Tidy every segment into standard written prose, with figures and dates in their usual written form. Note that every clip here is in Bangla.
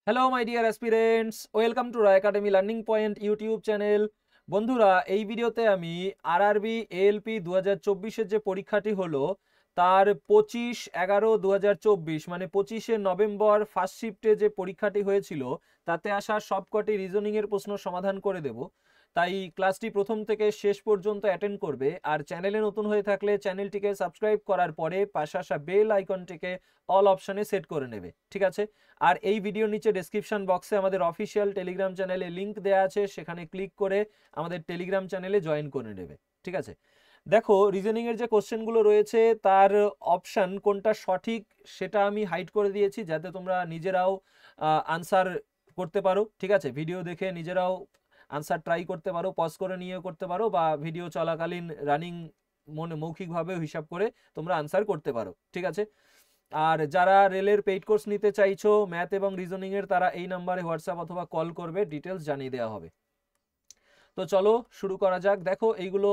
Hello my dear aspirants, welcome to Roy academy learning point YouTube channel. বন্ধুরা, এই ভিডিওতে আমি আরআরবি এএলপি 2024-এর যে পরীক্ষাটি হলো তার 25/11/2024 মানে 25শে নভেম্বর ফার্স্ট শিফটে যে পরীক্ষাটি হয়েছিল তাতে আসা সবকটি রিজনিংয়ের প্রশ্ন সমাধান করে দেব। তাই ক্লাসটি প্রথম থেকে শেষ পর্যন্ত অ্যাটেন্ড করবে। আর চ্যানেলে নতুন হয়ে থাকলে চ্যানেলটিকে সাবস্ক্রাইব করার পরে পাশে আসা বেল আইকনটিকে অল অপশানে সেট করে নেবে, ঠিক আছে? আর এই ভিডিওর নিচে ডেসক্রিপশন বক্সে আমাদের অফিসিয়াল টেলিগ্রাম চ্যানেলে লিংক দেওয়া আছে, সেখানে ক্লিক করে আমাদের টেলিগ্রাম চ্যানেলে জয়েন করে নেবে, ঠিক আছে? দেখো, রিজনিং এর যে কোশ্চেনগুলো রয়েছে তার অপশন কোনটা সঠিক সেটা আমি হাইড করে দিয়েছি, যাতে তোমরা নিজেরাও আনসার করতে পারো, ঠিক আছে? ভিডিও দেখে নিজেরাও আনসার ট্রাই করতে পারো, পজ করে নিয়ে করতে পারো, বা ভিডিও চলাকালীন রানিং মৌখিকভাবেও হিসাব করে তোমরা আনসার করতে পারো, ঠিক আছে? আর যারা রেলের পেইড কোর্স নিতে চাইছো ম্যাথ এবং রিজনিং এর, তারা এই নাম্বারে হোয়াটসঅ্যাপ অথবা কল করবে, ডিটেলস জানিয়ে দেওয়া হবে। তো চলো শুরু করা যাক। দেখো, এইগুলো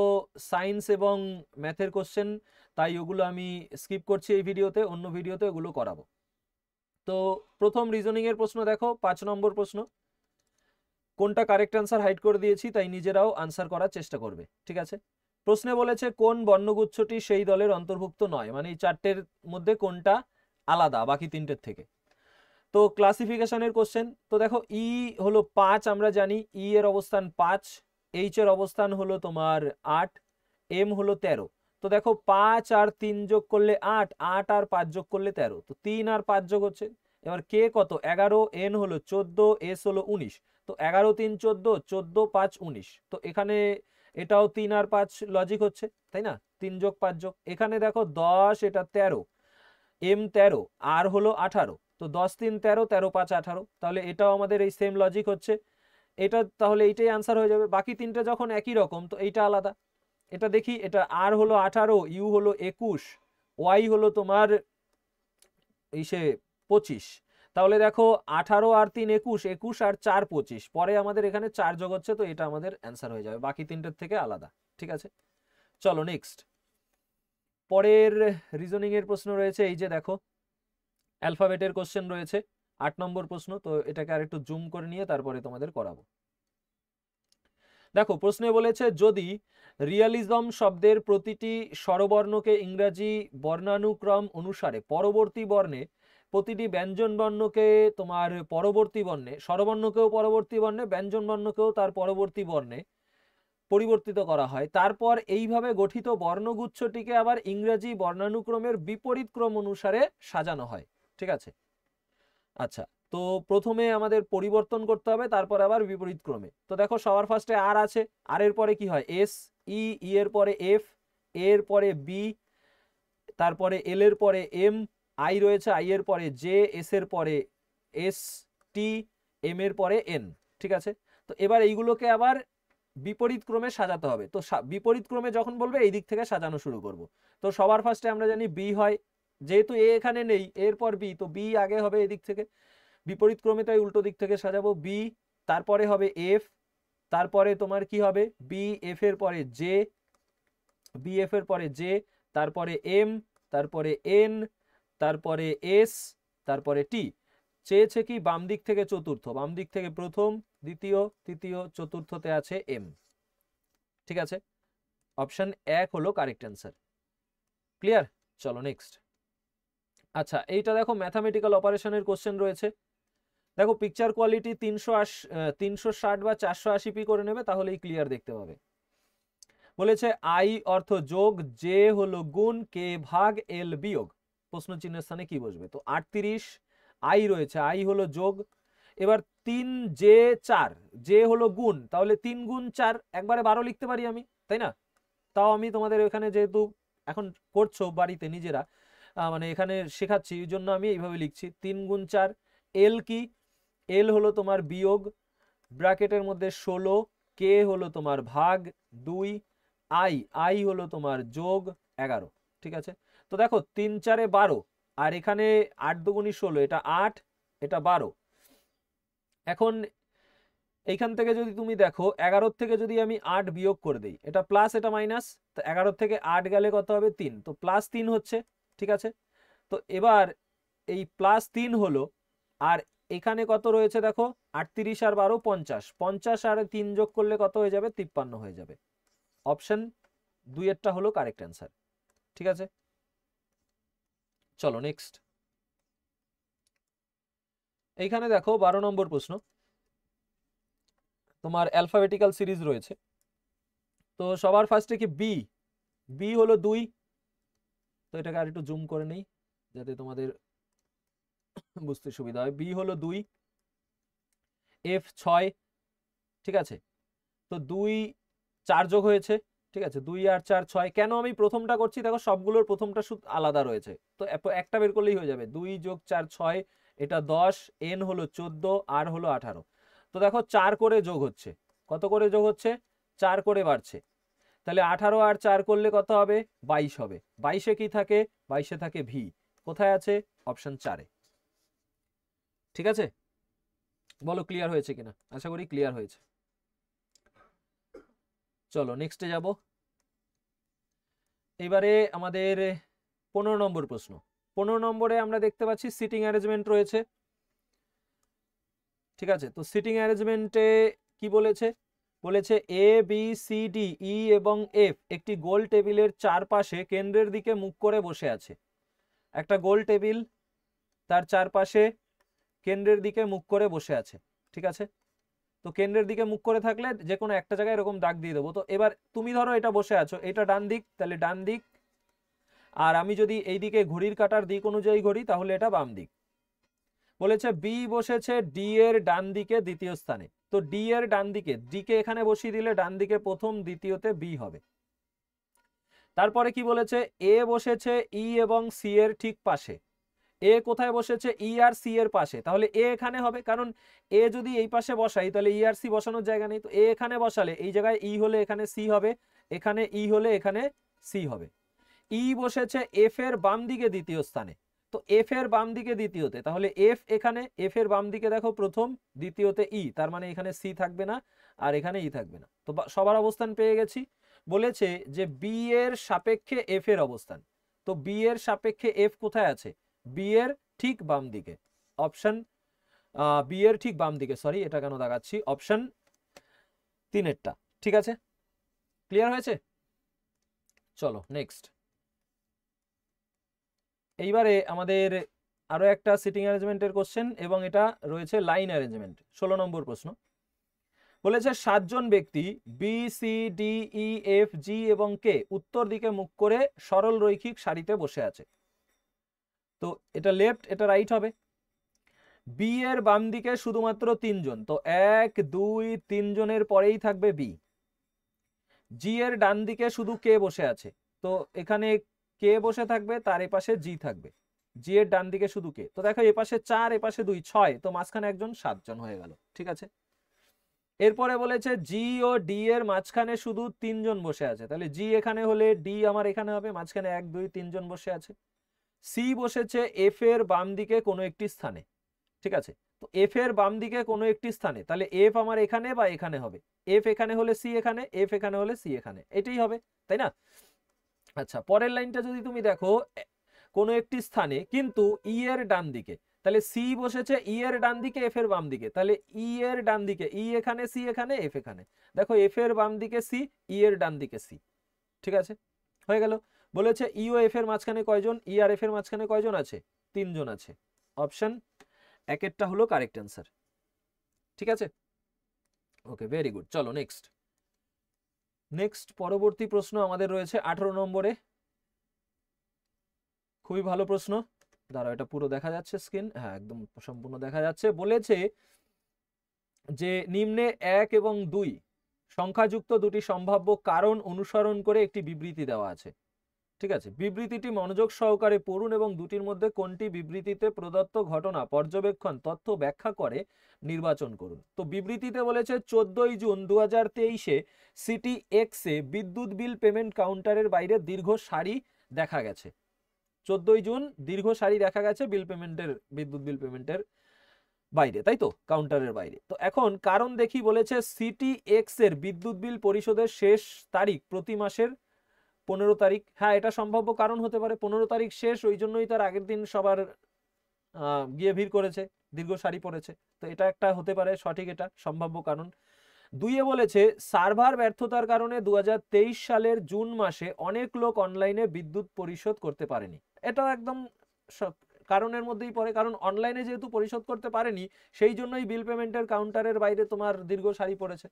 সায়েন্স এবং ম্যাথের কোশ্চেন, তাই ওগুলো আমি স্কিপ করছি এই ভিডিওতে, অন্য ভিডিওতে ওগুলো করাবো। তো প্রথম রিজনিং এর প্রশ্ন দেখো, 5 নম্বর প্রশ্ন। কোনটা কারেক্ট আনসার হাইড করে দিয়েছি, তাই নিজেরাও আনসার করার চেষ্টা করবে, ঠিক আছে? প্রশ্নে বলেছে কোন বর্ণগুচ্ছটি সেই দলের অন্তর্ভুক্ত নয়, মানে এই চারটের মধ্যে কোনটা আলাদা বাকি তিনটের থেকে। তো ক্লাসিফিকেশনের কোশ্চেন, তো দেখো ই হলো 5, আমরা জানি ই এর অবস্থান 5, এইচ এর অবস্থান হলো তোমার 8, এম হলো 13। তো দেখো 5 আর 3 যোগ করলে 8, 8 আর 5 যোগ করলে 13, তো 3 আর 5 যোগ হচ্ছে। এবার কে কত, 11, এন হলো 14, এস হলো 19। তো 11 3 14, 14 5 19। তো এখানে এটাও 3 আর 5 লজিক হচ্ছে, তাই না? 3 যোগ 5 যোগ, এখানে দেখো 10, এটা 13, এম 13, আর হলো 18। তো 10 3 13, 13 5 18, তাহলে এটাও আমাদের এই সেম লজিক হচ্ছে। এটা তাহলে এইটাই আনসার হয়ে যাবে। বাকি তিনটে যখন একই রকম, তো এইটা আলাদা। এটা দেখি, এটা আর হলো 18, ইউ হলো 21, ওয়াই হলো তোমার সে 25। তাহলে দেখো 18 আর 3 21, 21 আর 4 25, পরে আমাদের এখানে 4 যোগ হচ্ছে, তো এটা আমাদের অ্যান্সার হয়ে যাবে, বাকি তিনটের থেকে আলাদা, ঠিক আছে? চলো নেক্সট, পরের রিজনিং এর প্রশ্ন রয়েছে। এই যে দেখো, অ্যালফাবেটের কোশ্চেন রয়েছে, 8 নম্বর প্রশ্ন। তো এটাকে আর একটু জুম করে নিয়ে তারপরে তোমাদের করাবো। দেখো, প্রশ্নে বলেছে যদি রিয়ালিজম শব্দের প্রতিটি স্বরবর্ণকে ইংরাজি বর্ণানুক্রম অনুসারে পরবর্তী বর্ণে, প্রতিটি ব্যঞ্জন বর্ণকে তোমার পরবর্তী বর্ণে, স্বরবর্ণকেও পরবর্তী বর্ণে, ব্যঞ্জন বর্ণকেও তার পরবর্তী বর্ণে পরিবর্তিত করা হয়, তারপর এইভাবে গঠিত বর্ণগুচ্ছটিকে আবার ইংরাজি বর্ণানুক্রমের বিপরীত ক্রম অনুসারে সাজানো হয়, ঠিক আছে? আচ্ছা, তো প্রথমে আমাদের পরিবর্তন করতে হবে, তারপর আবার বিপরীত ক্রমে। তো দেখো, সবার ফার্স্টে আর আছে, আর এর পরে কি হয়, এস, ই, ই এর পরে এফ, এর পরে বি, তারপরে এল এর পরে এম, আই রয়েছে, আই এর পরে জে, এস এর পরে এস, টি, এম এর পরে এন, ঠিক আছে? তো এবার এইগুলোকে আবার বিপরীত ক্রমে সাজাতে হবে। তো বিপরীত ক্রমে যখন বলবে এই দিক থেকে সাজানো শুরু করব। তো সবার ফার্স্টে আমরা জানি বি হয়, যেহেতু এ এখানে নেই, এরপর বি, তো বি আগে হবে এদিক থেকে, বিপরীত ক্রমে তাই উল্টো দিক থেকে সাজাবো। বি, তারপরে হবে এফ, তারপরে তোমার কি হবে, বি এফ এর পরে জে, বি এফ এর পরে জে, তারপরে এম, তারপরে এন, তারপরে এস, তারপরে টি। চেয়েছে কি বাম দিক থেকে চতুর্থ, বাম দিক থেকে প্রথম, দ্বিতীয়, তৃতীয়, চতুর্থতে আছে এম, ঠিক আছে? অপশন 1 হলো কারেক্ট অ্যান্সার। ক্লিয়ার? চলো নেক্সট। আচ্ছা, এইটা দেখো, ম্যাথামেটিক্যাল অপারেশনের কোশ্চেন রয়েছে। দেখো, পিকচার কোয়ালিটি 360 বা 480p করে নেবে, তাহলেই ক্লিয়ার দেখতে পাবে। বলেছে আই অর্থ যোগ, জে হলো গুণ, কে ভাগ, এল বিয়োগ, প্রশ্ন চিহ্নের স্থানে কি বসবে? তো 38, আই রয়েছে, আই হলো যোগ। এবার 3 জে 4, জে হলো গুণ, তাহলে 3 গুণ 4 একবারে 12 লিখতে পারি আমি, তাই না? তাও আমি তোমাদের এখানে যেহেতু এখন করছো বাড়িতে নিজেরা, মানে এখানে শেখাচ্ছি, এই জন্য আমি এইভাবে লিখছি 3 গুণ 4। এল কি, এল হলো তোমার বিয়োগ, ব্র্যাকেটের মধ্যে 16, কে হলো তোমার ভাগ 2, আই, আই হলো তোমার যোগ 11, ঠিক আছে? তো দেখো 3 4 12, আর এখানে 8 দুগুণী 16, এটা 8, এটা 12। এখন এইখান থেকে যদি তুমি দেখো 11 থেকে যদি আমি 8 বিয়োগ করে দিই, এটা প্লাস এটা মাইনাস, তো 11 থেকে 8 গেলে কত হবে, 3, তো প্লাস 3 হচ্ছে, ঠিক আছে? তো এবার এই প্লাস 3 হলো, আর এখানে কত রয়েছে দেখো, 38 আর 12 50, 50 আর 3 যোগ করলে কত হয়ে যাবে, 53 হয়ে যাবে। অপশন 2 এরটা হলো কারেক্ট অ্যান্সার। ঠিক আছে, চলো নেক্সট। এইখানে দেখো 12 নম্বর প্রশ্ন, তোমার অ্যালফাবেটিক্যাল সিরিজ রয়েছে। তো সবার ফার্স্টে কি বি, বি হলো 2, তো এটাকে আর একটু জুম করে নেই যাতে তোমাদের বুঝতে সুবিধা হয়। বি হলো 2, এফ 6, ঠিক আছে। তো 2 4 যোগ হয়েছে, ঠিক আছে, 2 আর 4 6। কেন আমি প্রথমটা করছি দেখো, সবগুলোর প্রথমটা শুধু আলাদা রয়েছে, তো একটা বের করলেই হয়ে যাবে। 2 যোগ 4 6, এটা 10, এন হলো 14, আর হলো 18। তো দেখো 4 করে যোগ হচ্ছে, কত করে যোগ হচ্ছে, 4 করে বাড়ছে। তাহলে 18 আর 4 করলে কত হবে, 22 হবে। 22-এ কি থাকে, 22-এ থাকে ভি। কোথায় আছে, অপশন 4-এ। ঠিক আছে, বলো ক্লিয়ার হয়েছে কিনা, আশা করি ক্লিয়ার হয়েছে। চলো নেক্সটে যাব। এবারে আমাদের 15 নম্বর প্রশ্ন। 15 নম্বরে আমরা দেখতে পাচ্ছি সিটিং অ্যারেঞ্জমেন্ট রয়েছে। ঠিক আছে, তো সিটিং অ্যারেঞ্জমেন্টে কি বলেছে, বলেছে এ বি সি ডি ই এবং এফ একটি গোল টেবিলের চারপাশে কেন্দ্রের দিকে মুখ করে বসে আছে। একটা গোল টেবিল, তার চারপাশে কেন্দ্রের দিকে মুখ করে বসে আছে। ঠিক আছে, তো কেন্দ্রের দিকে মুখ করে থাকলে যে কোনো একটা জায়গায় এরকম দাগ দিয়ে দেবো। তো এবার তুমি ধরো এটা বসে আছো, এটা ডান দিক, তাহলে ডান দিক। আর আমি যদি এইদিকে ঘড়ির কাঁটার দিক অনুযায়ী ঘড়ি, তাহলে এটা বাম দিক। বলেছে বি বসেছে ডি এর ডান দিকে দ্বিতীয় স্থানে। তো ডি এর ডান দিকে, ডি কে এখানে বসিয়ে দিলে ডান দিকে প্রথম, দ্বিতীয়তে বি হবে। তারপরে কি বলেছে, এ বসেছে ই এবং সি এর ঠিক পাশে। এ কোথায় বসেছে, ই আর সি এর পাশে, তাহলে এ এখানে হবে, কারণ এ যদি এই পাশে বসাই তাহলে ই আর সি বসানোর জায়গা নেই। তো এ এখানে বসালে এই জায়গায় ই হলে এখানে সি হবে, এখানে ই হলে এখানে সি হবে। ই বসেছে এফ এর বাম দিকে দ্বিতীয় স্থানে। তো এফ এর বাম দিকে দ্বিতীয়তে, তাহলে এফ এখানে, এফ এর বাম দিকে দেখো প্রথম, দ্বিতীয়তে ই, তার মানে এখানে সি থাকবে না আর এখানে ই থাকবে না। তো সবার অবস্থান পেয়ে গেছি। বলেছে যে বি এর সাপেক্ষে এফ এর অবস্থান। তো বি এর সাপেক্ষে এফ কোথায় আছে, বি এর ঠিক বাম দিকে। অপশন বি এর ঠিক বাম দিকে, সরি এটা কেন দেখাচ্ছি, অপশন 3-এরটা। ঠিক আছে, ক্লিয়ার হয়েছে, চলো নেক্সট। এইবারে আমাদের আরো একটা সিটিং অ্যারেঞ্জমেন্টের কোশ্চেন, এবং এটা রয়েছে লাইন অ্যারেঞ্জমেন্ট। 16 নম্বর প্রশ্ন, বলেছে 7 জন ব্যক্তি B C D E F G এবং কে উত্তর দিকে মুখ করে সরল রৈখিক সারিতে বসে আছে। তো এটা লেফট, এটা রাইট হবে। বি এর বাম দিকে শুধুমাত্র 3 জন, তো 1 2 3 জনের পরেই থাকবে বি। জি এর ডান দিকে শুধু কে বসে আছে, তো এখানে কে বসে থাকবে, তার এপাশে জি থাকবে। জি এর ডান দিকে শুধু কে, তো দেখো এপাশে 4, এপাশে 2 6, তো মাঝখানে একজন 7 জন হয়ে গেল। ঠিক আছে, এরপরে বলেছে জি ও ডি এর মাঝখানে শুধু 3 জন বসে আছে, তাহলে জি এখানে হলে ডি আমার এখানে হবে, মাঝখানে 1 2 3 জন বসে আছে। সি বসেছে এফ এর বাম দিকে কোনো একটি স্থানে। ঠিক আছে, তো এফ এর বাম দিকে কোনো একটি স্থানে, তাহলে এফ আমার এখানে বা এখানে হবে। এফ এখানে হলে সি এখানে, এফ এখানে হলে সি এখানে, এটাই হবে, তাই না? আচ্ছা, পরের লাইনটা যদি তুমি দেখো, কোনো একটি স্থানে কিন্তু ই এর ডান দিকে, তাহলে সি বসেছে ই এর ডান দিকে, এফ এর বাম দিকে, তাহলে ই এর ডান দিকে ই এখানে, সি এখানে, এফ এখানে। দেখো এফ এর বাম দিকে সি, ই এর ডান দিকে সি। ঠিক আছে, হয়ে গেল। বলেছে ই ও এফ এর মাঝখানে কয়জন, ই আর এফ এর মাঝখানে কয়জন আছে, 3 জন আছে। অপশন 1-এরটা হলো কারেক্ট অ্যান্সার। ঠিক আছে, ওকে, ভেরি গুড। চলো নেক্সট। নেক্সট পরবর্তী প্রশ্ন আমাদের রয়েছে 18 নম্বরে। খুবই ভালো প্রশ্ন, দাঁড়াও এটা পুরো দেখা যাচ্ছে স্ক্রিন, হ্যাঁ একদম সম্পূর্ণ দেখা যাচ্ছে। বলেছে যে নিম্নে 1 এবং 2 সংখ্যাযুক্ত দুটি সম্ভাব্য কারণ অনুসরণ করে একটি বিবৃতি দেওয়া আছে। ঠিক আছে, বিবৃতিটি মনোযোগ সহকারে পড়ুন এবং দুটির মধ্যে কোনটি বিবৃতিতে প্রদত্ত ঘটনা পর্যবেক্ষণ তথ্য ব্যাখ্যা করে নির্বাচন করুন। তো বিবৃতিতে বলেছে 14 জুন 2023-এ সিটি এক্সে বিদ্যুৎ বিল পেমেন্ট কাউন্টারের বাইরে দীর্ঘ সারি দেখা গেছে। 14 জুন দীর্ঘ সারি দেখা গেছে বিল পেমেন্টের, বিদ্যুৎ বিল পেমেন্টের বাইরে, তাই তো, কাউন্টারের বাইরে। তো এখন কারণ দেখি, বলেছে সিটি এক্স এর বিদ্যুৎ বিল পরিশোধের শেষ তারিখ প্রতি মাসের 15 তারিখ। হ্যাঁ, এটা সম্ভাব্য কারণ হতে পারে, 15 তারিখ শেষ, ওই জন্যই তার আগের দিন সবার গিয়ে ভিড় করেছে, দীর্ঘ সারি পড়েছে। তো এটা একটা হতে পারে সঠিক, এটা সম্ভাব্য কারণ। দুইয়ে বলেছে সার্ভার ব্যর্থতার কারণে 2023 সালের জুন মাসে অনেক লোক অনলাইনে বিদ্যুৎ পরিশোধ করতে পারেনি। এটাও একদম কারণের মধ্যেই পড়ে, কারণ অনলাইনে যেহেতু পরিশোধ করতে পারেনি সেই জন্যই বিল পেমেন্টের কাউন্টারের বাইরে তোমার দীর্ঘ সারি পড়েছে,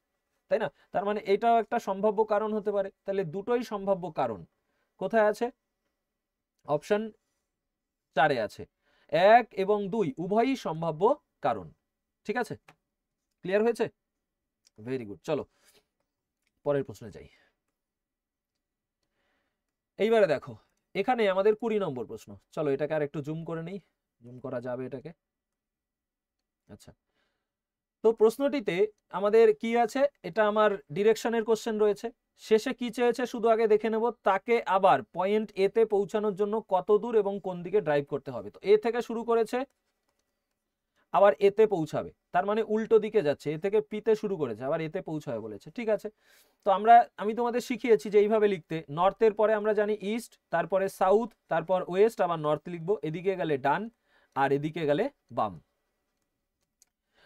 তাই না? তার মানে এটাও একটা সম্ভাব্য কারণ হতে পারে। তাহলে দুটোই সম্ভাব্য কারণ। কোথায় আছে? অপশন 4-এ আছে। 1 এবং 2 উভয়ই সম্ভাব্য কারণ। ঠিক আছে, ক্লিয়ার হয়েছে? Very good. চলো পরের প্রশ্নে যাই। এইবারে দেখো এখানে আমাদের 20 নম্বর প্রশ্ন। চলো এটাকে আর একটু জুম করে নেই, জুম করা যাবে এটাকে। আচ্ছা, তো প্রশ্নটিতে আমাদের কি আছে, এটা আমার ডিরেকশনের কোশ্চেন রয়েছে। শেষে কি চেয়েছে শুধু আগে দেখে নেব, তাকে আবার পয়েন্ট এ তে পৌঁছানোর জন্য কত দূর এবং কোন দিকে ড্রাইভ করতে হবে। তো এ থেকে শুরু করেছে, আবার এতে পৌঁছাবে, তার মানে উল্টো দিকে যাচ্ছে। এ থেকে পিতে শুরু করেছে, আবার এতে পৌঁছাবে বলেছে। ঠিক আছে, তো আমি তোমাদের শিখিয়েছি যে এইভাবে লিখতে, নর্থের পরে আমরা জানি ইস্ট, তারপরে সাউথ, তারপর ওয়েস্ট, আবার নর্থ লিখবো। এদিকে গেলে ডান আর এদিকে গেলে বাম।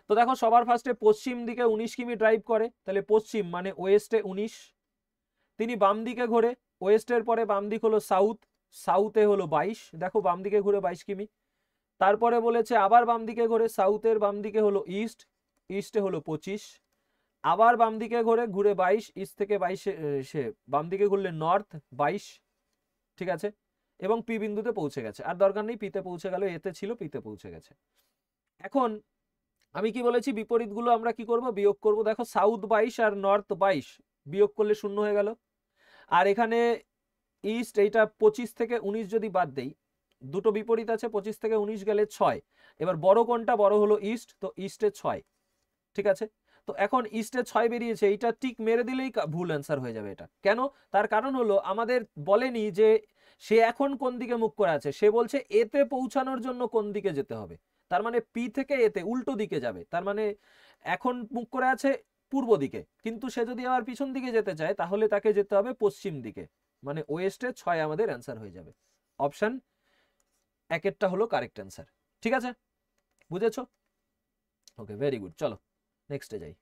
তো দেখো সবার ফার্স্টে পশ্চিম দিকে 19 কিমি ড্রাইভ করে, তাহলে পশ্চিম মানে ওয়েস্টে 19। তিনি বাম দিকে ঘোরে, ওয়েস্টের পরে বাম দিক হলো সাউথ, সাউথে হলো 22। দেখো বাম দিকে ঘুরে 22 কিমি। তারপরে বলেছে আবার বাম দিকে ঘুরে, সাউথের বাম দিকে হলো ইস্ট, ইস্টে হলো 25। আবার বাম দিকে ঘুরে 22, ইস্ট থেকে 22 সে বাম দিকে ঘুরলে নর্থ 22। ঠিক আছে, এবং পি বিন্দুতে পৌঁছে গেছে। আর দরকার নেই, পিতে পৌঁছে গেল, এতে ছিল পিতে পৌঁছে গেছে। এখন আমি কি বলেছি, বিপরীতগুলো আমরা কি করব, বিয়োগ করব। দেখো সাউথ 22 আর নর্থ 22 বিয়োগ করলে 0 হয়ে গেল। আর এখানে ইস্ট, এইটা 25 থেকে 19 যদি বাদ দেই, দুটো বিপরীত আছে, 25 থেকে 19 গেলে 6। এবার বড় কোনটা, বড় হলো ইস্ট, তো ইস্টে 6। ঠিক আছে, তো এখন ইস্টে 6 বেরিয়েছে, এইটা টিক মেরে দিলেই ভুল অ্যান্সার হয়ে যাবে। এটা কেন? তার কারণ হলো আমাদের বলেনি যে সে এখন কোন দিকে মুখ করে আছে, সে বলছে এতে পৌঁছানোর জন্য কোন দিকে যেতে হবে। তার মানে পি থেকে এতে উল্টো দিকে যাবে। তার মানে এখন মুখ করে আছে পূর্ব দিকে, কিন্তু সে যদি আবার পিছন দিকে যেতে চায় তাহলে তাকে যেতে হবে পশ্চিম দিকে, মানে ওয়েস্টে 6 আমাদের অ্যান্সার হয়ে যাবে। অপশন 1-এরটা হলো কারেক্ট অ্যান্সার। ঠিক আছে, বুঝেছো? ওকে, ভেরি গুড। চলো নেক্সটে যাই।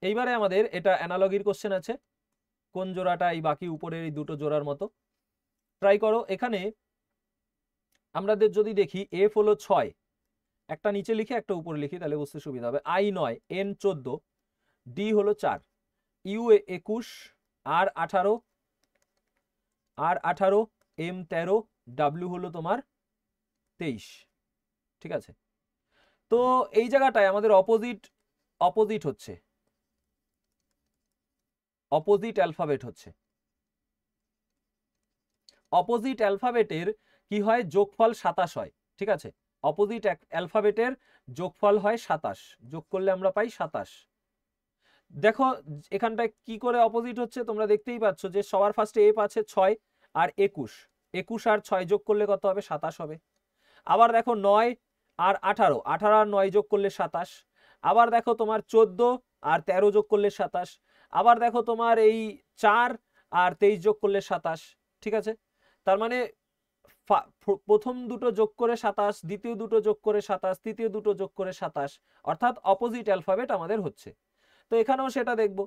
এইবারে আমাদের এটা অ্যানালগির কোশ্চেন আছে, কোন জোড়াটা এই বাকি উপরের এই দুটো জোড়ার মতো। ট্রাই করো। এখানে আমাদের যদি দেখি এফ হলো 6, একটা নিচে লিখে একটা উপরে লিখি তাহলে বুঝতে সুবিধা হবে। আই 9, এন 14, ডি হলো 4, ইউ 21, আর 18, এম 13, ডাব্লিউ হলো তোমার 23। ঠিক আছে, তো এই জায়গাটায় আমাদের অপোজিট হচ্ছে, অপোজিট অ্যালফাবেট হচ্ছে। অপোজিট অ্যালফাবেটের কি হয়, যোগফল 27 হয়। ঠিক আছে, অপোজিট অ্যালফাবেটের যোগফল হয় 27, যোগ করলে আমরা পাই 27। দেখো এখানটায় কি করে অপোজিট হচ্ছে, তোমরা দেখতেই পাচ্ছ যে সবার ফার্স্টে এফ আছে 6 আর 21, 21 আর 6 যোগ করলে কত হবে, 27 হবে। আবার দেখো 9 আর 18, 18 আর 9 যোগ করলে 27। আবার দেখো তোমার 14 আর 13 যোগ করলে 27। আবার দেখো তোমার এই 4 আর 23 যোগ করলে 27। ঠিক আছে, তার মানে প্রথম দুটো যোগ করে 27, দ্বিতীয় দুটো যোগ করে 27, তৃতীয় দুটো যোগ করে 27, অর্থাৎ অপোজিট অ্যালফাবেট আমাদের হচ্ছে। তো এখানেও সেটা দেখব।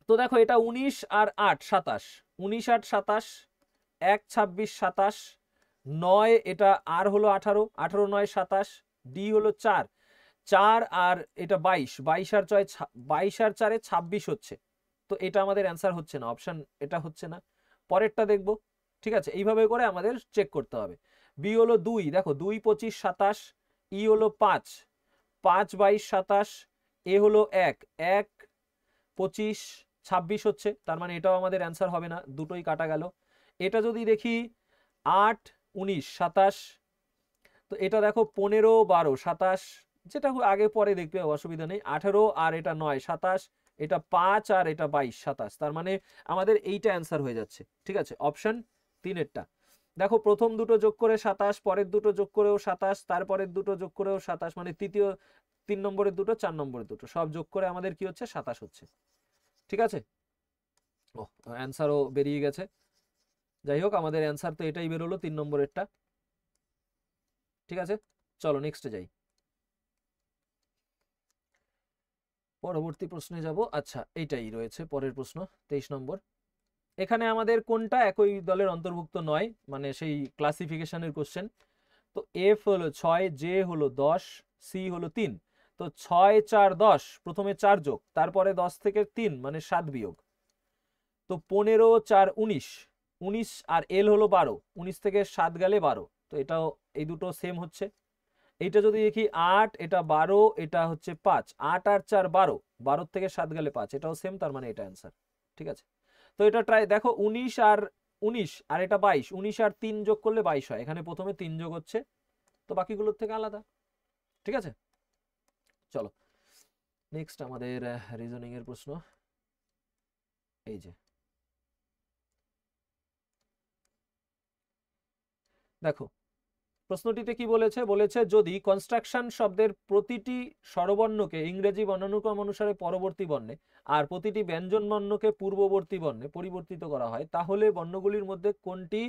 তো দেখো এটা 19 আর 8 27, 19 8 27, 1 26 27, 9 এটা আর হলো 18, 18 9 27, ডি হলো 4, 4 আর এটা 22, 22 আর 6 22 আর 4 26 হচ্ছে। তো এটা আমাদের অ্যান্সার হচ্ছে না, অপশন এটা হচ্ছে না। পরেরটা দেখব। ঠিক আছে, এইভাবে করে আমাদের চেক করতে হবে। বি হলো 2, দেখো 2 25 27, ই হলো 5, 5 22 27, এ হলো 1 1 25 26 হচ্ছে। তার মানে এটাও আমাদের অ্যান্সার হবে না, দুটোই কাটা গেল। এটা যদি দেখি 8 19 27, তো এটা দেখো 15 12 27, যেটা আগে পরে দেখবে অসুবিধা নেই। 18 আর এটা 9 27, এটা 5 আর এটা 22 27, তার মানে আমাদের এইটা অ্যান্সার হয়ে যাচ্ছে। ঠিক আছে, অপশন 3-এরটা। দেখো প্রথম দুটো যোগ করে 27, পরের দুটো যোগ করেও 27, তারপরের দুটো যোগ করেও 27, মানে 3 নম্বরের দুটো 4 নম্বরের দুটো সব যোগ করে আমাদের কি হচ্ছে, 27 হচ্ছে। ঠিক আছে, ও অ্যান্সারও বেরিয়ে গেছে। যাই হোক, আমাদের অ্যান্সার তো এটাই বেরোলো 3 নম্বরেরটা। ঠিক আছে, চলো নেক্সটে যাই, পরবর্তী প্রশ্নে যাব। আচ্ছা, এইটাই রয়েছে পরের প্রশ্ন, 23 নম্বর। এখানে আমাদের কোনটা একই দলের অন্তর্ভুক্ত নয়, মানে সেই ক্লাসিফিকেশনের কোশ্চেন। তো এফ হলো 6, জে হলো 10, সি হলো 3। তো 6 4 10, প্রথমে 4 যোগ, তারপরে 10 থেকে 3 মানে 7 বিয়োগ। তো 15 4 19, 19 আর এল হলো 12, 19 থেকে 7 গেলে 12। তো এটাও, এই দুটো সেম হচ্ছে। এইটা যদি দেখি 8, এটা 12, এটা হচ্ছে 5, 8 আর 4 12, 12 থেকে 7 গেলে 5, এটাও সেম, তার মানে এটা অ্যান্সার। ঠিক আছে, তো এটা ট্রাই দেখো, 19 আর 19 আর এটা 22, 19 আর 3 যোগ করলে 22 হয়, এখানে প্রথমে 3 যোগ হচ্ছে, তো বাকিগুলোর থেকে আলাদা। ঠিক আছে, চলো নেক্সট আমাদের রিজনিং এর প্রশ্ন। এই যে দেখো, প্রশ্নটিতে কি বলেছে, বলেছে যদি কনস্ট্রাকশন শব্দের প্রতিটি স্বরবর্ণকে ইংরেজি বর্ণানুক্রম অনুসারে পরবর্তী বর্ণে আর প্রতিটি ব্যঞ্জন বর্ণকে পূর্ববর্তী বর্ণে পরিবর্তিত করা হয়, তাহলে বর্ণগুলির মধ্যে কোনটি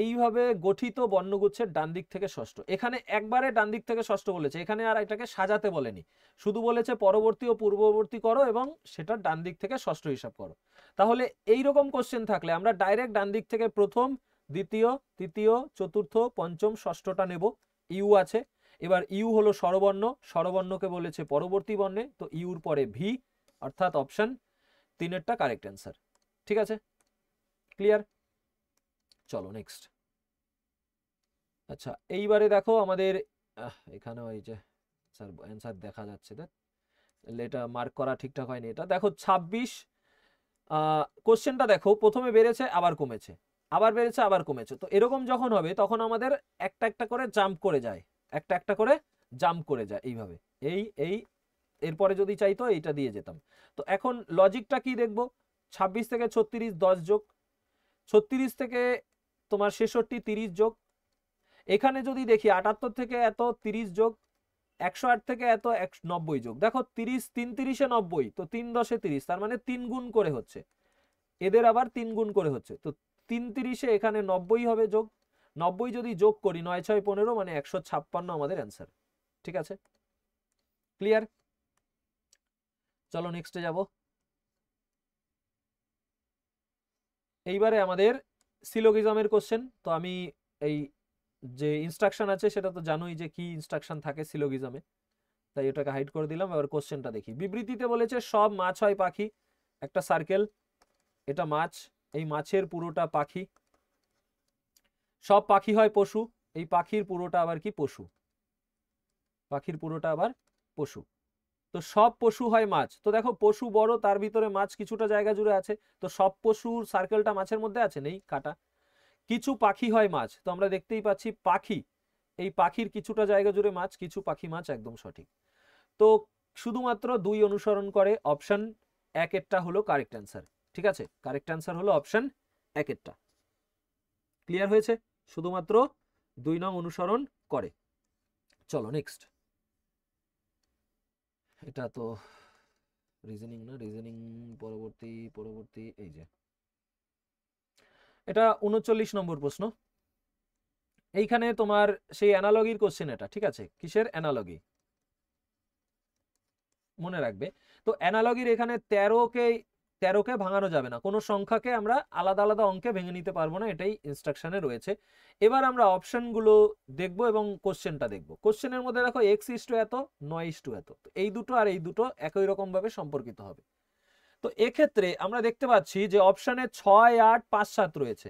এইভাবে গঠিত বর্ণগুচ্ছের ডান দিক থেকে ষষ্ঠ। এখানে একবারে ডান দিক থেকে ষষ্ঠ বলেছে, এখানে আর এটাকে সাজাতে বলেনি, শুধু বলেছে পরবর্তী ও পূর্ববর্তী করো এবং সেটা ডান দিক থেকে ষষ্ঠ হিসাব করো। তাহলে এই রকম কোশ্চেন থাকলে আমরা ডাইরেক্ট ডান দিক থেকে প্রথম, দ্বিতীয়, তৃতীয়, চতুর্থ, পঞ্চম, ষষ্ঠটা নেব। ইউ আছে, এবার ইউ হলো স্বরবর্ণ, স্বরবর্ণকে বলেছে পরবর্তী বর্ণে, তো ইউর পরে ভি, অর্থাৎ অপশন 3এরটা কারেক্ট অ্যান্সার। ঠিক আছে, ক্লিয়ার, চলো নেক্সট। আচ্ছা, এইবারে দেখো আমাদের এখানে ওই যে স্যার অ্যান্সার দেখা যাচ্ছে, দেখ এটা মার্ক করা ঠিকঠাক হয়নি। এটা দেখো 26, কোশ্চেনটা দেখো, প্রথমে বেড়েছে আবার কমেছে, আবার বেড়েছে আবার কমেছে। তো এরকম যখন হবে তখন আমাদের একটা একটা করে জাম্প করে যায়, একটা একটা করে জাম্প করে যায় এইভাবে, এই এরপরে যদি চাইতো এইটা দিয়ে যেতাম। তো এখন লজিকটা কি দেখবো, 26 থেকে 36 10 যোগ, 36 থেকে তোমার 66 30 যোগ, এখানে যদি দেখি 78 থেকে এত 30 যোগ, 108 থেকে এত 90 যোগ। দেখো 30 3 30 90, তো 3 10 30, তার মানে 3 গুণ করে হচ্ছে, এদের আবার 3 গুণ করে হচ্ছে। তো 3 30 এখানে 90 হবে যোগ, 90 যদি যোগ করি 9 6 15 মানে 156 আমাদের অ্যান্সার। ঠিক আছে, ক্লিয়ার, চলো নেক্সটে যাব। এইবারে আমাদের সিলোগিজমের কোশ্চেন। তো আমি এই যে ইনস্ট্রাকশন আছে সেটা তো জানোই যে কি ইনস্ট্রাকশন থাকে সিলোগিজমে, তাই এটাকে হাইড করে দিলাম। এবার কোশ্চেনটা দেখি। বিবৃতিতে বলেছে সব মাছ হয় পাখি, একটা সার্কেল, এটা মাছ, এই মাছের পুরোটা পাখি। সব পাখি হয় পশু, এই পাখির পুরোটা আবার কি পশু, পাখির পুরোটা আবার পশু। তো সব পশু হয় মাছ, তো দেখো পশু বড়, তার ভিতরে মাছ কিছুটা জায়গা জুড়ে আছে, তো সব পশুর সার্কেলটা মাছের মধ্যে আছে, নেই, কাটা। কিছু পাখি হয় মাছ, তো আমরা দেখতেই পাচ্ছি পাখি, এই পাখির কিছুটা জায়গা জুড়ে মাছ, কিছু পাখি মাছ, একদম সঠিক। তো শুধুমাত্র 2 অনুসরণ করে, অপশন 1 হলো কারেক্ট অ্যান্সার। ঠিক আছে, কারেক্ট অ্যান্সার হলো অপশন 1। ক্লিয়ার হয়েছে, শুধুমাত্র 2 নং অনুসরণ করে। চলো নেক্সট। এটা তো রিজনিং না, রিজনিং পরবর্তী পরবর্তী, এই যে এটা 39 নম্বর প্রশ্ন। এইখানে তোমার সেই অ্যানালজির কোশ্চেন এটা। ঠিক আছে, কিসের অ্যানালজি মনে রাখবে। তো অ্যানালজির এখানে 13কে ভাঙানো যাবে না, কোনো সংখ্যাকে আমরা আলাদা আলাদা অঙ্কে ভেঙে নিতে পারবো না, এটাই ইনস্ট্রাকশনে রয়েছে। এবার আমরা অপশনগুলো দেখবো এবং কোশ্চেনটা দেখবো। কোশ্চেনের মধ্যে দেখো x এত, 9 এত, তো এই দুটো আর এই দুটো একই রকম ভাবে সম্পর্কিত হবে। তো এক্ষেত্রে আমরা দেখতে পাচ্ছি যে অপশনে 6 8 5 7 রয়েছে,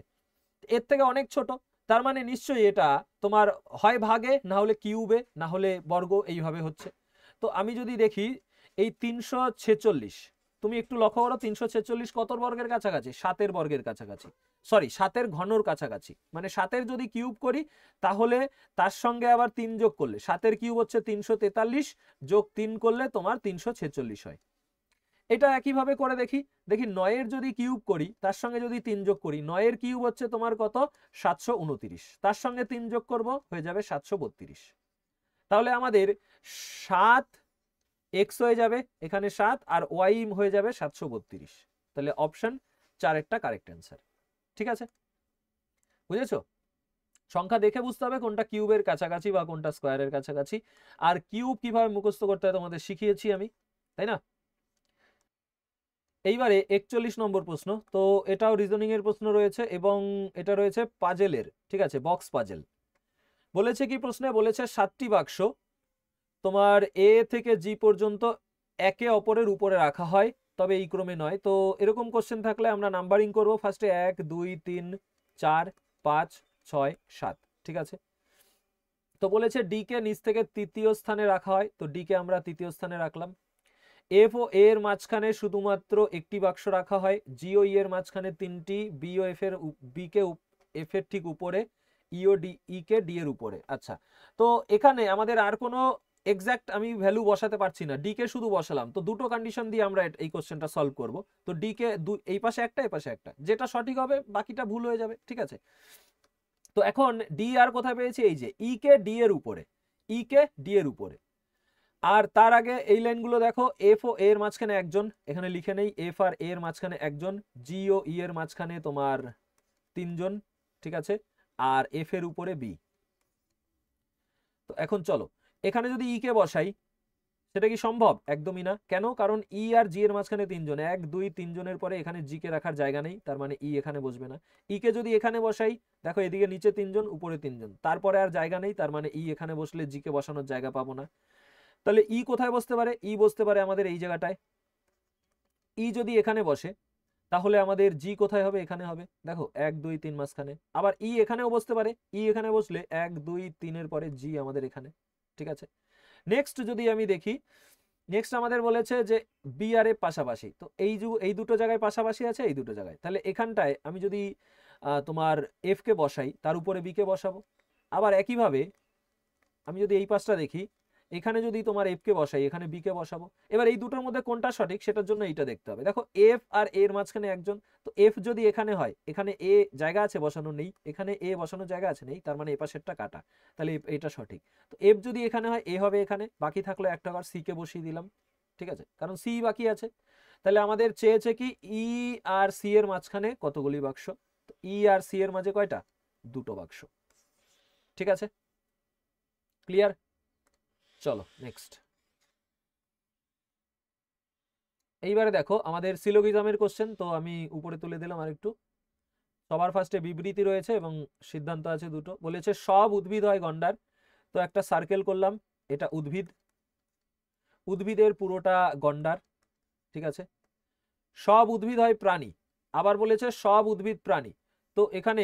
এর থেকে অনেক ছোট, তার মানে নিশ্চয়ই এটা তোমার হয় ভাগে, না হলে কিউবে, না হলে বর্গ, এইভাবে হচ্ছে। তো আমি যদি দেখি এই 346, তুমি একটু লক্ষ্য করো 346 কত বর্গের কাছাকাছি, 7 বর্গের কাছাকাছি, সরি 7 ঘনর কাছাকাছি। মানে 7 যদি কিউব করি তাহলে তার সঙ্গে আবার 3 যোগ করলে 7 কিউব হচ্ছে 343, যোগ 3 করলে তোমার 346 হয়। এটা একইভাবে করে দেখি, দেখি 9 যদি কিউব করি তার সঙ্গে যদি 3 যোগ করি, 9 কিউব হচ্ছে তোমার কত 729, তার সঙ্গে 3 যোগ করব হয়ে যাবে 732। তাহলে আমাদের 7 x হয়ে যাবে এখানে 7, আর y হয়ে যাবে 732। তাহলে অপশন 4 কারেক্ট অ্যান্সার। ঠিক আছে, বুঝেছো? সংখ্যা দেখে বুঝতে হবে কোনটা কিউবের কাছাকাছি বা কোনটা স্কোয়ারের কাছাকাছি। আর কিউব কিভাবে মুখস্থ করতে হয় তোমাদের শিখিয়েছি আমি, তাই না? এইবারে 41 নম্বর প্রশ্ন, তো এটাও রিজনিং এর প্রশ্ন রয়েছে এবং এটা রয়েছে পাজেলের, ঠিক আছে, বক্স পাজেল। বলেছে কি প্রশ্নে, বলেছে 7টি বাক্স তোমার এ থেকে জি পর্যন্ত একে অপরের উপরে রাখা হয়, তবে এই ক্রমে নয়। তো এরকম কোশ্চেন থাকলে আমরা নাম্বারিং করব, ফার্স্টে 1 2 3 4 5 6 7, ঠিক আছে। তো বলেছে ডি কে নিচ থেকে তৃতীয় স্থানে রাখা হয়, তো ডি কে আমরা তৃতীয় স্থানে রাখলাম। এফ ও এ এর মাঝখানে শুধুমাত্র একটি বাক্স রাখা হয়, জি ও ই এর মাঝখানে 3টি, বি ও এফ এর বি কে এফ এর ঠিক উপরে, ই ও ডি ই কে ডি এর উপরে। আচ্ছা, তো এখানে আমাদের আর কোনো এক্সাক্ট আমি ভ্যালু বসাতে পারছি না, ডি কে শুধু বসালাম। তো দুটো কন্ডিশন দিয়ে আমরা এই কোশ্চেনটা সলভ করব। তো ডি কে এই পাশে একটা, এই পাশে একটা, যেটা সঠিক হবে বাকিটা ভুল হয়ে যাবে, ঠিক আছে। তো এখন ডি আর কোথায় পেয়েছি, এই যে ই কে ডি এর উপরে, ই কে ডি এর উপরে। আর তার আগে এই লাইনগুলো দেখো, এফ ও এর মাঝখানে একজন, এখানে লিখে নেই, এফ আর এর মাঝখানে একজন, জি ও ই এর মাঝখানে তোমার 3জন, ঠিক আছে, আর এফ এর উপরে বি। তো এখন চলো এখানে যদি ই কে বসাই, সেটা কি সম্ভব? একদমই না। কেন? কারণ ই আর জি এর মাঝখানে 3জন, 1 2 3জনের পরে এখানে জি কে রাখার জায়গা নেই, তার মানে ই এখানে বসবে না। ই কে যদি এখানে বসাই, দেখো এদিকে নিচে 3জন, উপরে 3জন, তারপরে আর জায়গা নেই, তার মানে ই এখানে বসলে জি কে বসানোর জায়গা পাবো না। তাহলে ই কোথায় বসতে পারে? ই বসতে পারে আমাদের এই জায়গাটায়। ই যদি এখানে বসে, তাহলে আমাদের জি কোথায় হবে? এখানে হবে, দেখো 1 2 3 মাঝখানে। আবার ই এখানেও বসতে পারে, ই এখানে বসলে 1 2 3 এর পরে জি আমাদের এখানে, ঠিক আছে। নেক্সট যদি আমি দেখি, নেক্সট আমাদের বলেছে যে বি আর এ পাশাপাশি, তো এই দুটো জায়গায় পাশাপাশি আছে, এই দুটো জায়গায়। তাহলে এখানটায় আমি যদি তোমার এফ কে বসাই, তার উপরে বি কে বসাবো। আবার একইভাবে আমি যদি এই পাশটা দেখি, এখানে যদি তোমার এফ কে বসাই, এখানে বি কে বসাবো। এবার এই দুটোর মধ্যে কোনটা সঠিক সেটার জন্য এইটা দেখতে হবে। দেখো এফ আর এর মাঝখানে একজন, তো এফ যদি এখানে হয়, এখানে এ জায়গা আছে বসানো, নেই, এখানে এ বসানোর জায়গা আছে, নেই, তার মানে এ পাশেরটা কাটা, তাহলে এটা সঠিক। তো এফ যদি এখানে হয়, এ হবে এখানে, বাকি থাকলো একটা ঘর, সি কে বসিয়ে দিলাম, ঠিক আছে, কারণ সি বাকি আছে। তাহলে আমাদের চেয়েছে কি ই আর সি এর মাঝখানে কতগুলি বাক্স, তো ই আর সি এর মাঝে কয়টা? দুটো বাক্স, ঠিক আছে, ক্লিয়ার? চলো নেক্সট। এইবারে দেখো আমাদের সিলোগিজমের কোশ্চেন, তো আমি উপরে তুলে দিলাম আর একটু। সবার ফার্স্টে বিবৃতি রয়েছে এবং সিদ্ধান্ত আছে দুটো। বলেছে সব উদ্ভিদ হয় গন্ডার, তো একটা সার্কেল করলাম, এটা উদ্ভিদ, উদ্ভিদের পুরোটা গন্ডার, ঠিক আছে। সব উদ্ভিদ হয় প্রাণী, আবার বলেছে সব উদ্ভিদ প্রাণী, তো এখানে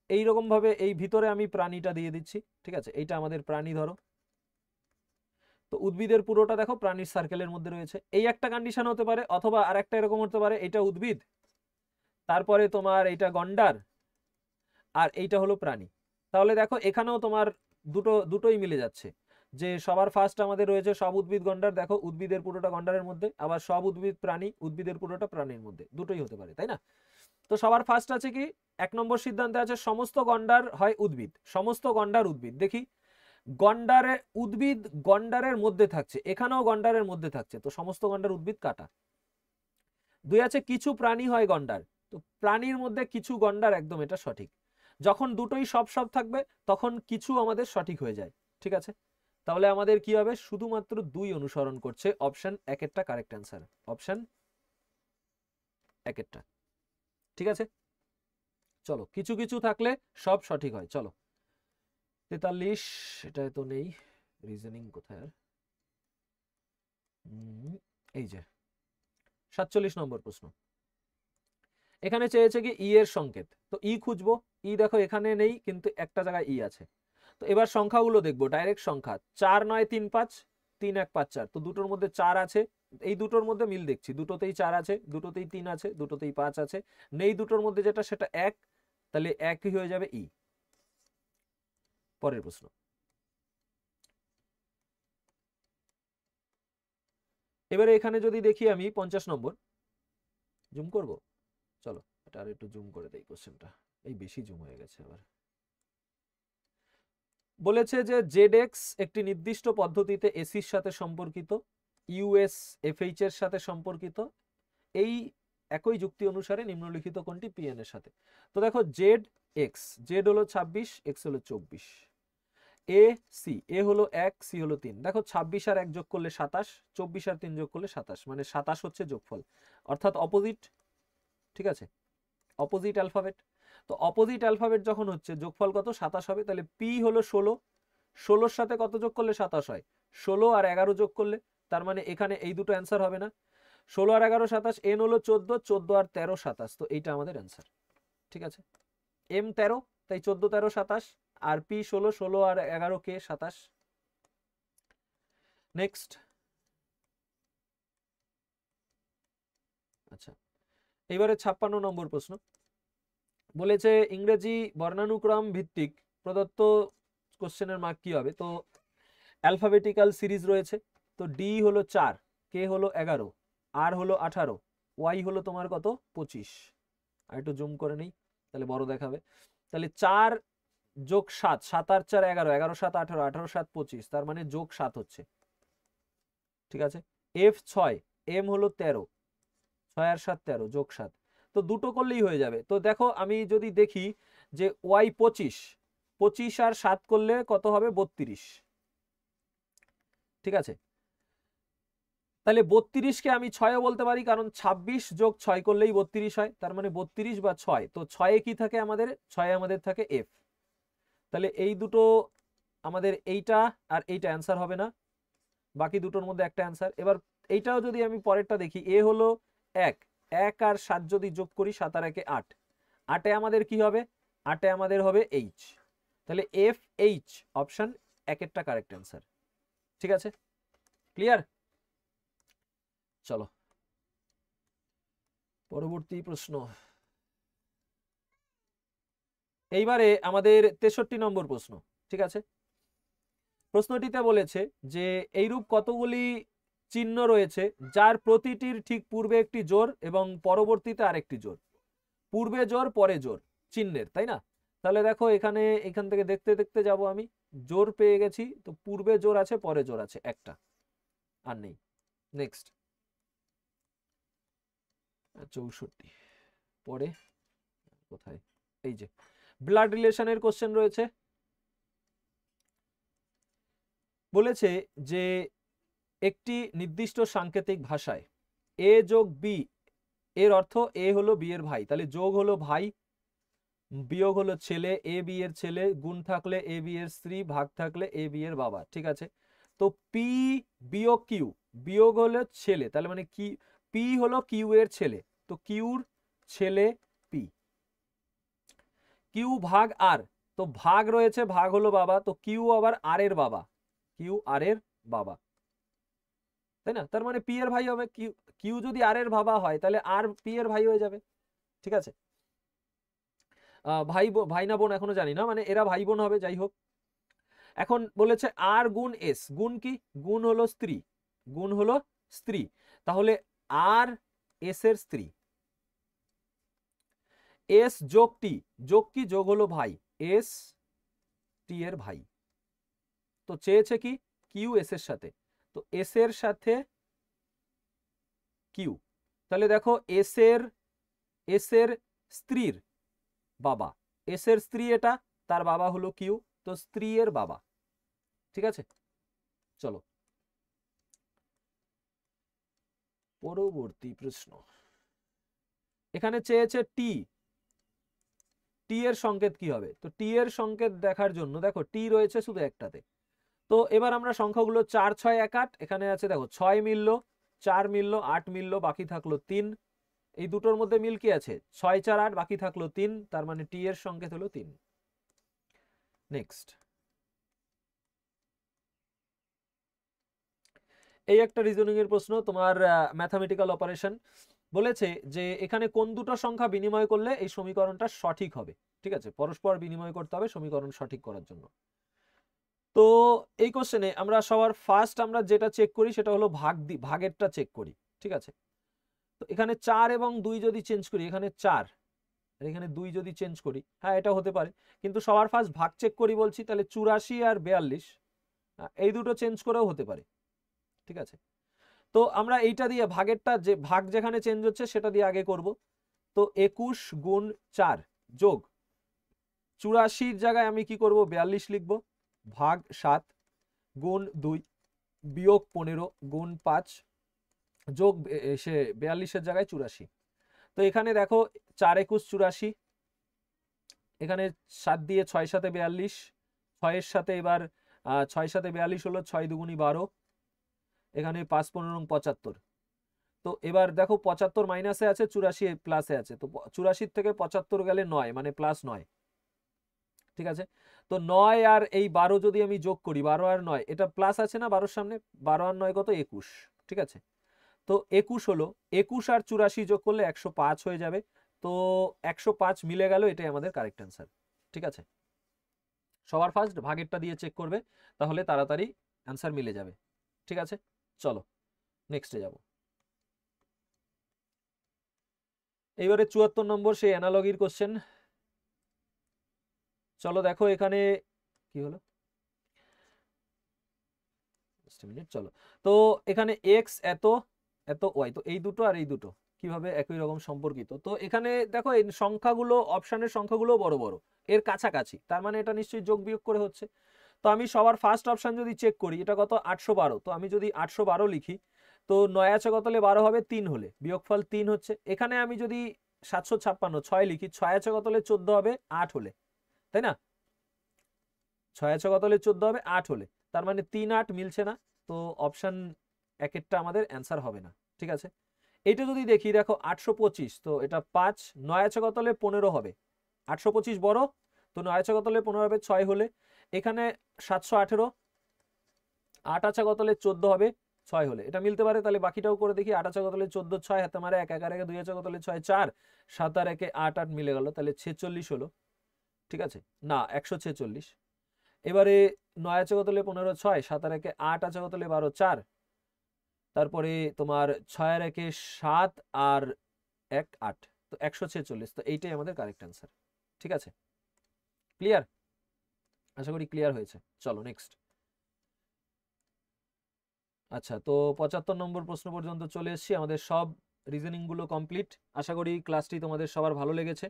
এইরকম ভাবে এই ভিতরে আমি প্রাণীটা দিয়ে দিচ্ছি, ঠিক আছে, এইটা আমাদের প্রাণী ধরো। তো উদ্ভিদের পুরোটা দেখো প্রাণীর সার্কেলের মধ্যে রয়েছে, এই একটা কন্ডিশন হতে পারে, অথবা আর একটা এরকম হতে পারে, এটা উদ্ভিদ, তারপরে তোমার এইটা গন্ডার, আর এইটা হলো প্রাণী। তাহলে দেখো এখানেও তোমার দুটোই মিলে যাচ্ছে, যে সবার ফার্স্ট আমাদের রয়েছে সব উদ্ভিদ গন্ডার, দেখো উদ্ভিদের পুরোটা গন্ডারের মধ্যে, আবার সব উদ্ভিদ প্রাণী, উদ্ভিদের পুরোটা প্রাণীর মধ্যে, দুটোই হতে পারে, তাই না? তো সবার ফার্স্ট আছে কি, 1 নম্বর সিদ্ধান্তে আছে সমস্ত গন্ডার হয় উদ্ভিদ, সমস্ত গন্ডার উদ্ভিদ। দেখি গন্ডারে উদ্ভিদ গন্ডারের মধ্যে থাকছে, এখানেও গন্ডারের মধ্যে থাকছে, তো সমস্ত গন্ডার উদ্ভিদ কাটা। 2 আছে কিছু প্রাণী হয় গন্ডার, তো প্রাণীর মধ্যে কিছু গন্ডার, একদম এটা সঠিক। যখন দুটোই সব সব থাকবে তখন কিছু আমাদের সঠিক হয়ে যায়, ঠিক আছে। তাহলে আমাদের কি হবে? শুধুমাত্র 2 অনুসরণ করছে, অপশন 1 কারেক্ট অ্যান্সার, অপশন 1, ঠিক আছে। চলো কিছু কিছু থাকলে সব সঠিক হয়। চলো 43, এটা তো নেই, রিজনিং কোথায় আর, এই যে 47 নম্বর প্রশ্ন। এখানে চেয়েছে কি ই এর সংকেত, তো ই খুঁজবো, ই দেখো এখানে নেই কিন্তু একটা জায়গায় ই আছে। তো এবার সংখ্যাগুলো দেখবো, ডাইরেক্ট সংখ্যা 4 9 3 5, 3 1 5 4, তো দুটোর মধ্যে 4 আছে, এই দুটোর মধ্যে মিল দেখছি, দুটোতেই 4 আছে, দুটোতেই 3 আছে, দুটোতেই 5 আছে, নেই দুটোর মধ্যে যেটা সেটা 1, তাহলে 1ই হয়ে যাবে ই। পরের প্রশ্ন। এবারে এখানে যদি দেখি আমি 50 নম্বর, জুম করব, চলো এটা আর একটু জুম করে দেই কোশ্চেনটা, এই বেশি জুম হয়ে গেছে আবার। বলেছে যে জেডএক্স একটি নির্দিষ্ট পদ্ধতিতে এসির সাথে সম্পর্কিত, ইউএস এফএইচ এর সাথে সম্পর্কিত, এই একই যুক্তি অনুসারে নিম্নলিখিত কোনটি pn এর সাথে। তো দেখো জেড এক্স, জেড হলো 26, এক্স হলো 24, এ সি, এ হলো 1, সি হলো 3। দেখো 26 আর 1 যোগ করলে 27, 24 আর 3 যোগ করলে 27, মানে 27 হচ্ছে যোগফল, অর্থাৎ অপোজিট। ঠিক আছে, অপোজিট অ্যালফাবেট। তো অপোজিট অ্যালফাবেট যখন হচ্ছে যোগফল কত? 27 হবে। তাহলে পি হলো 16, 16 সাথে কত যোগ করলে 27 হয়? 16 আর 11 যোগ করলে, তার মানে এখানে এই দুটো অ্যান্সার হবে না। 16 আর 11 27, এন হলো 14, 14 আর 13 27, তো এইটা আমাদের অ্যান্সার। ঠিক আছে, এম 13, তাই 14 13 27, আর পি 16, 16 আর 11 কে 27। নেক্সট। আচ্ছা, এইবারে 56 নম্বর প্রশ্ন বলেছে ইংরেজি বর্ণানুক্রম ভিত্তিক প্রদত্ত কোশ্চেনের মার্ক কি হবে? তো অ্যালফাবেটিক্যাল সিরিজ রয়েছে, তো ডি হলো 4, কে হলো 11, আর হলো 18, ওয়াই হলো তোমার কত? 25। আর একটু জুম করে নেই, তাহলে বড় দেখাবে। তাহলে 4 যোগ 7, 7 আর 4 11, 11 7 18, 18 7 25, তার মানে যোগ 7 হচ্ছে। ঠিক আছে, এফ 6, এম হলো 13, 6 আর 7 13, যোগ 7, তো দুটো করলেই হয়ে যাবে। তো দেখো আমি যদি দেখি যে ওয়াই 25, 25 আর 7 করলে কত হবে? 32। ঠিক আছে, তাহলে 32কে আমি 6ও বলতে পারি, কারণ 26 যোগ 6 করলেই 32 হয়, তার মানে 32 বা 6। তো 6-এ কি থাকে আমাদের? 6-এ আমাদের থাকে এফ। তাহলে এই দুটো আমাদের, এইটা আর এইটা অ্যান্সার হবে না, বাকি দুটোর মধ্যে একটা অ্যান্সার। এবার এইটাও যদি আমি পরেরটা দেখি, এ হলো 1, 1 আর 7 যদি যোগ করি, 7 আর 1 8, 8-এ আমাদের কি হবে? 8-এ আমাদের হবে এইচ। তাহলে এফ এইচ অপশন 1-এরটা কারেক্ট অ্যান্সার। ঠিক আছে, ক্লিয়ার? চলো পরবর্তী প্রশ্ন। এইবারে আমাদের 63 নম্বর প্রশ্ন। ঠিক আছে, প্রশ্নটিতে বলেছে যে এইরূপ কতগুলি চিহ্ন রয়েছে যার প্রতিটির ঠিক পূর্বে একটি জোর এবং পরবর্তীতে আরেকটি জোর। পূর্বে জোর পরে জোর চিহ্নের, তাই না? তাহলে দেখো এখানে, এখান থেকে দেখতে দেখতে যাব আমি, জোর পেয়ে গেছি, তো পূর্বে জোর আছে পরে জোর আছে একটা, আর নেই। নেক্সট 64, পরে কোথায়? এই যে ব্লাড রিলেশনের কোশ্চেন রয়েছে। বলেছে যে একটি নির্দিষ্ট সাংকেতিক ভাষায় এ যোগ বি এর অর্থ এ হলো বি এর ভাই, তাহলে যোগ হলো ভাই, বিয়োগ হলো ছেলে, এ বি এর ছেলে, গুণ থাকলে এ বি এর স্ত্রী, ভাগ থাকলে এ বি এর বাবা। ঠিক আছে, তো পি বিয়োগ কিউ, বিয়োগ হলো ছেলে, তাহলে মানে কি? পি হলো কিউ এর ছেলে, তো কিউর ছেলে পি। কিউ ভাগ আর, তো ভাগ রয়েছে, ভাগ হলো বাবা, তো কিউ আবার আর এর বাবা, কিউ আর এর বাবা, তাই না? তার মানে পি এর ভাই হবে কিউ। কিউ যদি আর এর বাবা হয়, তাহলে আর পি এর ভাই হয়ে যাবে। ঠিক আছে, ভাই ভাই না বোন এখনো জানি না, মানে এরা ভাই বোন হবে, যাই হোক। এখন বলেছে আর গুণ এস, গুণ কি? গুণ হলো স্ত্রী, গুণ হলো স্ত্রী, তাহলে আর এস এর স্ত্রী। এস যোগ টি, যোগ কি? যোগ হলো ভাই, এস টি এর ভাই। তো চেয়েছে কি? কিউ এস এর সাথে, তো এস এর সাথে কিউ, তাহলে দেখো এস এর স্ত্রীর বাবা, এস এর স্ত্রী এটা, তার বাবা হলো কিউ, তো স্ত্রী এর বাবা। ঠিক আছে, চলো পরবর্তী প্রশ্ন। এখানে চেয়েছে টি, টি এর সংকেত কি হবে? তো টি এর সংকেত দেখার জন্য দেখো টি রয়েছে শুধু একটাতে, তো এবার আমরা সংখ্যাগুলো 4 6 1 8, এখানে আছে দেখো 6 মিললো, 4 মিললো, 8 মিললো, বাকি থাকলো 3। এই দুটোর মধ্যে মিল কি আছে? 6 4 8, বাকি থাকলো 3, তার মানে টি এর সংকেত হলো 3। নেক্সট, এই একটা রিজনিং এর প্রশ্ন, তোমার ম্যাথামেটিক্যাল অপারেশন। বলেছে যে এখানে কোন দুটো সংখ্যা বিনিময় করলে এই সমীকরণটা সঠিক হবে। ঠিক আছে, পরস্পর বিনিময় করতে হবে সমীকরণ সঠিক করার জন্য। তো এই কোশ্চেনে আমরা সবার ফার্স্ট আমরা যেটা চেক করি সেটা হলো ভাগেরটা চেক করি। ঠিক আছে, তো এখানে 4 এবং 2 যদি চেঞ্জ করি, এখানে 4 আর এখানে 2 যদি চেঞ্জ করি, হ্যাঁ এটা হতে পারে, কিন্তু সবার ফার্স্ট ভাগ চেক করি বলছি, তাহলে 84 আর 42, এই দুটো চেঞ্জ করেও হতে পারে। ঠিক আছে, তো আমরা এইটা দিয়ে ভাগেরটা, যে ভাগ যেখানে চেঞ্জ হচ্ছে সেটা দিয়ে আগে করব। তো 21 গুণ 4 যোগ 84 জায়গায় আমি কি করব, 42 লিখব, ভাগ 7 গুণ 2 বিয়োগ 15 গুণ 5 যোগ সে 42-এর জায়গায় 84। তো এখানে দেখো 4 21 84, এখানে 7 দিয়ে 6 7 42, 6 এর সাথে এবার 6 7 42 হলো, 6 দুগুণি 12, এখানে 5 15 75। তো এবার দেখো 75 মাইনাসে আছে, 84 প্লাসে আছে, তো 84 থেকে 75 গেলে 9, মানে প্লাস 9। ঠিক আছে, তো 9 আর এই 12 যদি আমি যোগ করি, 12 আর 9, এটা প্লাস আছে না 12-র সামনে, 12 আর 9 কত, 21। ঠিক আছে, তো 21 হলো, 21 আর 84 যোগ করলে 105 হয়ে যাবে। তো 105 মিলে গেল, এটাই আমাদের কারেক্ট অ্যান্সার। ঠিক আছে, সবার ফার্স্ট ভাগেরটা দিয়ে চেক করবে, তাহলে তাড়াতাড়ি অ্যান্সার মিলে যাবে। ঠিক আছে, চলো নেক্সটে যাব। এইবারে 74 নম্বর সেই অ্যানালগির কোশ্চেন। চলো দেখো এখানে কি হলো, মিনিট, চলো। তো এখানে এক্স এত, এত ওয়াই, তো এই দুটো আর এই দুটো কিভাবে একই রকম সম্পর্কিত। তো এখানে দেখো এই সংখ্যাগুলো, অপশনের সংখ্যাগুলো বড় বড়, এর কাছাকাছি, তার মানে এটা নিশ্চয়ই যোগ বিয়োগ করে হচ্ছে। তো আমি সবার ফার্স্ট অপশন যদি চেক করি, এটা কত, 812। তো আমি যদি 812 লিখি, তো 9 আছে কত হলে 12 হবে, 3 হলে, বিয়োগফল 3 হচ্ছে। এখানে আমি যদি 756 6 লিখি, 6 আছে কত হলে 14 হবে, 8 হলে, তাই না, 6 আছে কত হলে 14 হবে, 8 হলে, তার মানে 3 8 মিলছে না। তো অপশন একেরটা আমাদের অ্যান্সার হবে না। ঠিক আছে, এইটা যদি দেখি, দেখো 825, তো এটা 5, 9 আছে কত হলে 15 হবে, 825 বড়, তো 9 আছে কত হলে 15 হবে, 6 হলে। এখানে 718, 8 আছে কত হলে 14 হবে, 6 হলে, এটা মিলতে পারে। তাহলে বাকিটাও করে দেখি, 8 আছে কত হলে 14, 6 হাতে মারে 1 1 আর 1 2 আছে কত হলে 6 4, 7 আর 1 8 8 মিলে গেল, তাহলে 46 হলো। ঠিক আছে, না 146। এবারে 9 আছে কত হলে 15 6, 7 আর 1 8 আছে কত হলে 12 4, তারপরে তোমার 6 আর 1 7 আর 1 8, তো 146। তো এইটাই আমাদের কারেক্ট অ্যান্সার। ঠিক আছে, ক্লিয়ার, আশা করি ক্লিয়ার হয়েছে। চলো নেক্সট। আচ্ছা, তো 75 নম্বর প্রশ্ন পর্যন্ত চলে এসেছি, আমাদের সব রিজনিং গুলো কমপ্লিট। আশা করি ক্লাসটি তোমাদের সবার ভালো লেগেছে।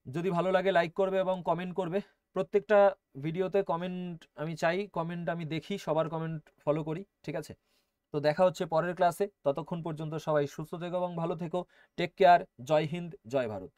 যদি ভালো লাগে লাইক করবে এবং কমেন্ট করবে। প্রত্যেকটা ভিডিওতে কমেন্ট আমি চাই, কমেন্ট আমি দেখি, সবার কমেন্ট ফলো করি। ঠিক আছে, তো দেখা হচ্ছে পরের ক্লাসে। ততক্ষণ পর্যন্ত সবাই সুস্থ থেকো এবং ভালো থেকো। Take care. জয় হিন্দ, জয় ভারত।